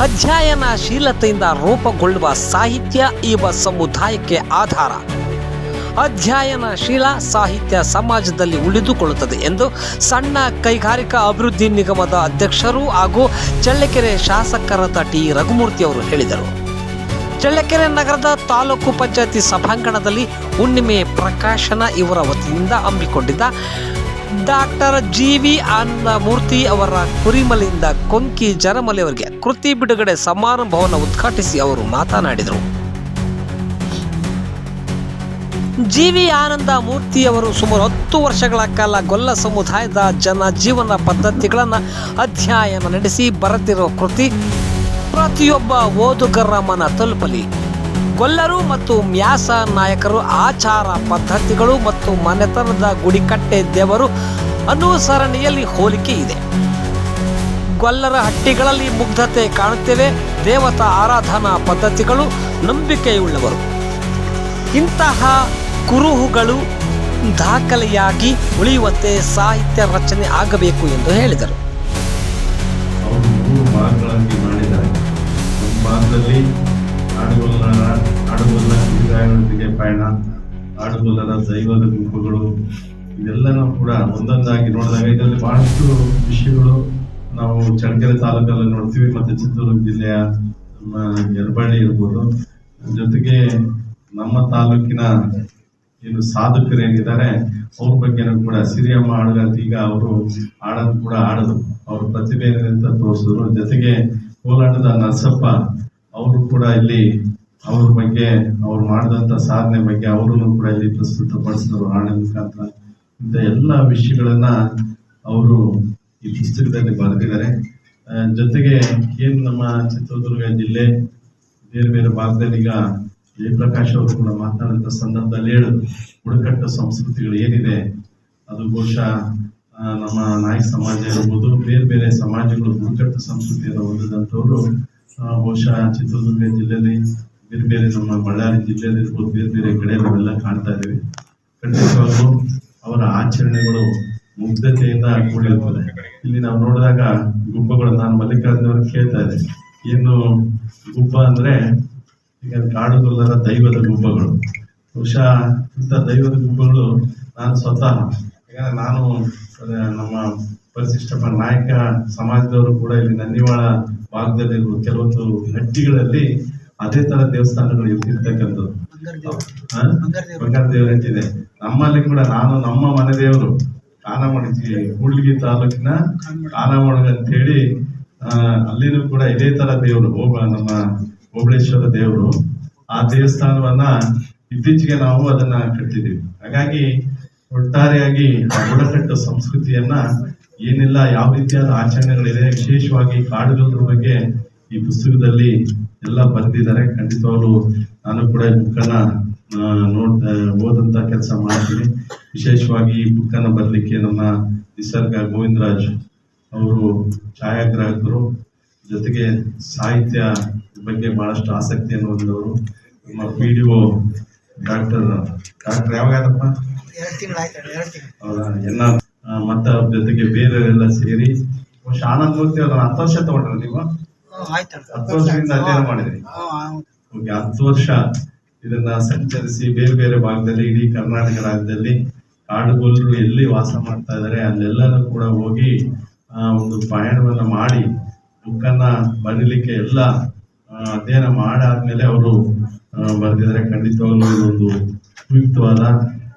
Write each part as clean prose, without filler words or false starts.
ಅಧ್ಯಯನಶೀಲತೆಯಿಂದ ರೂಪುಗೊಳ್ಳುವ ಸಾಹಿತ್ಯ ಯುವ ಸಮುದಾಯಕ್ಕೆ ಆಧಾರ. ಅಧ್ಯಯನಶೀಲ ಸಾಹಿತ್ಯ ಸಮಾಜದಲ್ಲಿ ಉಳಿದುಕೊಳ್ಳುತ್ತದೆ ಎಂದು ಸಣ್ಣ ಕೈಗಾರಿಕಾ ಅಭಿವೃದ್ಧಿ ನಿಗಮದ ಅಧ್ಯಕ್ಷರು ಹಾಗೂ ಚಳ್ಳಕೆರೆ ಶಾಸಕರಾದ ಟಿ ರಘುಮೂರ್ತಿ ಅವರು ಹೇಳಿದರು. ಚಳ್ಳಕೆರೆ ನಗರದ ತಾಲೂಕು ಪಂಚಾಯತಿ ಸಭಾಂಗಣದಲ್ಲಿ ಹುಣ್ಣಿಮೆ ಪ್ರಕಾಶನ ಇವರ ವತಿಯಿಂದ ಹಮ್ಮಿಕೊಂಡಿದ್ದ ಡಾಕ್ಟರ್ ಜಿ.ವಿ. ಆನಂದಮೂರ್ತಿ ಅವರ ಕುರಿಮಲೆಯಿಂದ ಕೊಂಕಿ ಜನಮಲೆ ಅವರಿಗೆ ಕೃತಿ ಬಿಡುಗಡೆ ಸಮಾರಂಭವನ್ನು ಉದ್ಘಾಟಿಸಿ ಅವರು ಮಾತನಾಡಿದರು. ಜಿ.ವಿ. ಆನಂದಮೂರ್ತಿ ಅವರು ಸುಮಾರು 10 ವರ್ಷಗಳ ಕಾಲ ಗೊಲ್ಲ ಸಮುದಾಯದ ಜನಜೀವನ ಪದ್ಧತಿಗಳನ್ನು ಅಧ್ಯಯನ ನಡೆಸಿ ಬರೆದಿರುವ ಕೃತಿ ಪ್ರತಿಯೊಬ್ಬ ಓದುಗರ ಮನ ತಲುಪಲಿ. ಗೊಲ್ಲರು ಮತ್ತು ಮ್ಯಾಸ ನಾಯಕರು ಆಚಾರ ಪದ್ಧತಿಗಳು ಮತ್ತು ಮನೆತನದ ಗುಡಿಕಟ್ಟೆ ದೇವರು ಅನುಸರಣೆಯಲ್ಲಿ ಹೋಲಿಕೆ ಇದೆ. ಗೊಲ್ಲರ ಹಟ್ಟಿಗಳಲ್ಲಿ ಮುಗ್ಧತೆ ಕಾಣುತ್ತೇವೆ. ದೇವತಾ ಆರಾಧನಾ ಪದ್ಧತಿಗಳು ನಂಬಿಕೆಯುಳ್ಳವರು. ಇಂತಹ ಕುರುಹುಗಳು ದಾಖಲೆಯಾಗಿ ಉಳಿಯುವಂತೆ ಸಾಹಿತ್ಯ ರಚನೆ ಆಗಬೇಕು ಎಂದು ಹೇಳಿದರು. ಆಡುಗೊಲ್ಲ ಗಿರಿಗಾಯನೊಂದಿಗೆ ಪಯಣ, ಆಡುಗೊಲ್ಲರ ದೈವದ ಗುಂಪುಗಳು, ಇದೆಲ್ಲನೂ ಕೂಡ ಒಂದೊಂದಾಗಿ ನೋಡಿದಾಗ ಇದರಲ್ಲಿ ಬಹಳಷ್ಟು ವಿಷಯಗಳು ನಾವು ಚಳ್ಳಕೆರೆ ತಾಲೂಕಲ್ಲಿ ನೋಡ್ತೀವಿ. ಮತ್ತು ಚಿತ್ರದುರ್ಗ ಜಿಲ್ಲೆಯ ನಮ್ಮ ಯರಬಳ್ಳಿ ಇರ್ಬೋದು, ಜೊತೆಗೆ ನಮ್ಮ ತಾಲೂಕಿನ ಏನು ಸಾಧಕರು ಏನಿದ್ದಾರೆ ಅವ್ರ ಬಗ್ಗೆನೂ ಕೂಡ ಸಿರಿಯಮ್ಮ ಹಾಡುಗಾರ್ತಿಗ ಅವರು ಹಾಡನ್ನು ಕೂಡ ಹಾಡಿದ್ರು. ಅವ್ರ ಪ್ರತಿಭೆ ಏನಿದೆ ಅಂತ ತೋರಿಸಿದ್ರು. ಜೊತೆಗೆ ಕೋಲಾಟದ ನರಸಪ್ಪ ಅವರು ಕೂಡ ಇಲ್ಲಿ ಅವ್ರ ಬಗ್ಗೆ ಅವ್ರು ಮಾಡಿದಂಥ ಸಾಧನೆ ಬಗ್ಗೆ ಅವರನ್ನು ಕೂಡ ಇಲ್ಲಿ ಪ್ರಸ್ತುತಪಡಿಸಿದ್ರು ಹಾಡಿನ ಮುಖಾಂತರ. ಇಂಥ ಎಲ್ಲ ವಿಷಯಗಳನ್ನ ಅವರು ಈ ಪುಸ್ತಕದಲ್ಲಿ ಬರೆದಿದ್ದಾರೆ. ಜೊತೆಗೆ ಏನು ನಮ್ಮ ಚಿತ್ರದುರ್ಗ ಜಿಲ್ಲೆ ಬೇರೆ ಬೇರೆ ಭಾಗದಲ್ಲಿ ಈಗ ಜಯಪ್ರಕಾಶ್ ಅವರು ಕೂಡ ಮಾತನಾಡಿದ ಸಂದರ್ಭದಲ್ಲಿ ಹೇಳಿದ್ರು, ಬುಡಕಟ್ಟು ಸಂಸ್ಕೃತಿಗಳು ಏನಿದೆ ಅದು ಬಹುಶಃ ನಮ್ಮ ನಾಯಕ ಸಮಾಜ ಇರ್ಬೋದು, ಬೇರೆ ಬೇರೆ ಸಮಾಜಗಳು ಬುಡಕಟ್ಟು ಸಂಸ್ಕೃತಿಯನ್ನು ಹೊಂದಿದಂಥವ್ರು ಬಹುಶಃ ಚಿತ್ರದುರ್ಗ ಜಿಲ್ಲೆಯಲ್ಲಿ ಬೇರೆ ಬೇರೆ ನಮ್ಮ ಬಳ್ಳಾರಿ ಜಿಲ್ಲೆಯಲ್ಲಿ ಇರ್ಬೋದು, ಬೇರೆ ಬೇರೆ ಕಡೆ ನಾವೆಲ್ಲ ಕಾಣ್ತಾ ಇದ್ದೀವಿ. ಖಂಡಿತವಾಗ್ಲೂ ಅವರ ಆಚರಣೆಗಳು ಮುಗ್ಧತೆಯಿಂದ ಕೂಡಿರುತ್ತದೆ. ಇಲ್ಲಿ ನಾವು ನೋಡಿದಾಗ ಗುಬ್ಬಗಳು, ನಾನು ಮಲ್ಲಿಕಾರ್ಜುನ ಅವ್ರಿಗೆ ಕೇಳ್ತಾ ಇದ್ದೆ, ಏನು ಗುಬ್ಬ ಅಂದ್ರೆ ಈಗ ಕಾಡುಗೊಲ್ಲರ ದೈವದ ಗುಬ್ಬಗಳು. ಬಹುಶಃ ಇಂಥ ದೈವದ ಗುಬ್ಬಗಳು ನಾನು ಸ್ವತಃ, ಯಾಕಂದ್ರೆ ನಾನು ನಮ್ಮ ಪರಿಶಿಷ್ಟ ನಾಯಕ ಸಮಾಜದವರು ಕೂಡ ಇಲ್ಲಿ ನನ್ನಿವಾಳ ಭಾಗದಲ್ಲಿ ಕೆಲವೊಂದು ಹಟ್ಟಿಗಳಲ್ಲಿ ಅದೇ ತರ ದೇವಸ್ಥಾನಗಳು ಇರ್ತಕ್ಕಂಥದ್ದು. ಬಂಗಾರ ದೇವರ ಹಟ್ಟಿದೆ ನಮ್ಮಲ್ಲಿ ಕೂಡ. ನಾನು ನಮ್ಮ ಮನೆ ದೇವರು ಕಾನಮಣಗಿ, ಕೂಡ್ಲಿಗಿ ತಾಲೂಕಿನ ಕಾನಮಣಗ ಅಂತ ಹೇಳಿ ಅಲ್ಲಿನೂ ಕೂಡ ಇದೇ ತರ ದೇವರು ನಮ್ಮ ಓಬಳೇಶ್ವರ ದೇವರು. ಆ ದೇವಸ್ಥಾನವನ್ನ ಇತ್ತೀಚೆಗೆ ನಾವು ಅದನ್ನ ಕಟ್ಟಿದ್ದೀವಿ. ಹಾಗಾಗಿ ಒಟ್ಟಾರೆಯಾಗಿ ಬುಡಕಟ್ಟು ಸಂಸ್ಕೃತಿಯನ್ನ ಏನೆಲ್ಲ ಯಾವ ರೀತಿಯಾದ ಆಚರಣೆಗಳಿದೆ, ವಿಶೇಷವಾಗಿ ಕಾಡುಗೊಲ್ಲರ ಬಗ್ಗೆ ಈ ಪುಸ್ತಕದಲ್ಲಿ ಎಲ್ಲ ಬರೆದಿದ್ದಾರೆ. ಖಂಡಿತವಾಗ್ಲೂ ನಾನು ಕೂಡ ಈ ಬುಕ್ಕನ್ನ ಓದಂತ ಕೆಲಸ ಮಾಡ್ತೀನಿ. ವಿಶೇಷವಾಗಿ ಈ ಬುಕ್ಕನ್ನ ಬರಲಿಕ್ಕೆ ನಮ್ಮ ನಿಸರ್ಗ ಗೋವಿಂದರಾಜ್ ಅವರು ಛಾಯಾಗ್ರಾಹಕರು, ಜೊತೆಗೆ ಸಾಹಿತ್ಯ ಬಗ್ಗೆ ಬಹಳಷ್ಟು ಆಸಕ್ತಿಯನ್ನು ಹೊಂದಿದವರು. ನಮ್ಮ PDO ಡಾಕ್ಟರ್ ಯಾವಾಗಪ್ಪ ಹೌದಾ ಎಲ್ಲ, ಮತ್ತೆ ಅವ್ರ ಜೊತೆಗೆ ಬೇರೆಯವರೆಲ್ಲ ಸೇರಿ ಆನಂದಮೂರ್ತಿ ಅವ್ರ 10 ವರ್ಷ ತಗೊಂಡ್ರ ನೀವು? 10 ವರ್ಷದಿಂದ ಅಧ್ಯಯನ ಮಾಡಿದ್ರಿ. 10 ವರ್ಷ ಇದನ್ನ ಸಂಚರಿಸಿ ಬೇರೆ ಬೇರೆ ಭಾಗದಲ್ಲಿ ಇಡೀ ಕರ್ನಾಟಕ ರಾಜ್ಯದಲ್ಲಿ ಕಾಡುಗೊಲ್ಲರು ಎಲ್ಲಿ ವಾಸ ಮಾಡ್ತಾ ಇದ್ದಾರೆ ಅಲ್ಲೆಲ್ಲನೂ ಕೂಡ ಹೋಗಿ ಒಂದು ಪಯಣವನ್ನ ಮಾಡಿ ಬುಕ್ಕನ್ನ ಬರೀಲಿಕ್ಕೆ ಎಲ್ಲ ಅಧ್ಯಯನ ಮಾಡಾದ್ಮೇಲೆ ಅವರು ಬರೆದಿದ್ದಾರೆ. ಖಂಡಿತವಾಗ್ಲೂ ಇದೊಂದು ಉಪಯುಕ್ತವಾದ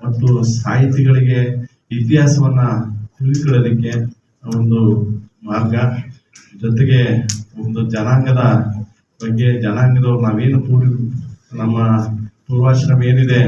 ಮತ್ತು ಸಾಹಿತಿಗಳಿಗೆ ಇತಿಹಾಸವನ್ನ ತಿಳಿದುಕೊಳ್ಳಲಿಕ್ಕೆ ಒಂದು ಮಾರ್ಗ. ಜೊತೆಗೆ ಒಂದು ಜನಾಂಗದ ಬಗ್ಗೆ, ಜನಾಂಗದವ್ರು ನಾವೇನು ನಮ್ಮ ಪೂರ್ವಾಶ್ರಮ ಏನಿದೆ